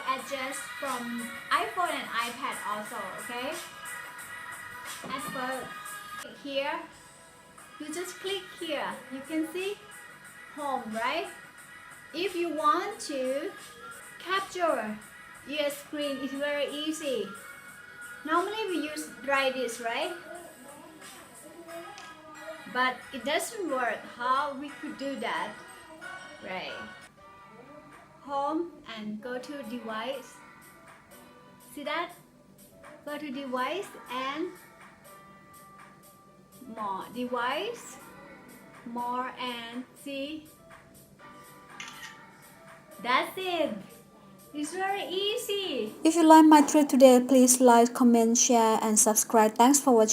adjust from iPhone and iPad also, okay? At first, here, you just click here. You can see home, right? If you want to capture your screen, it's very easy. Normally we use like this, right? But it doesn't work. How we could do that? Right. Home and go to device. See that? Go to device and more. Device, more, and see. That's it. It's very easy. If you like my trick today, please like, comment, share, and subscribe. Thanks for watching.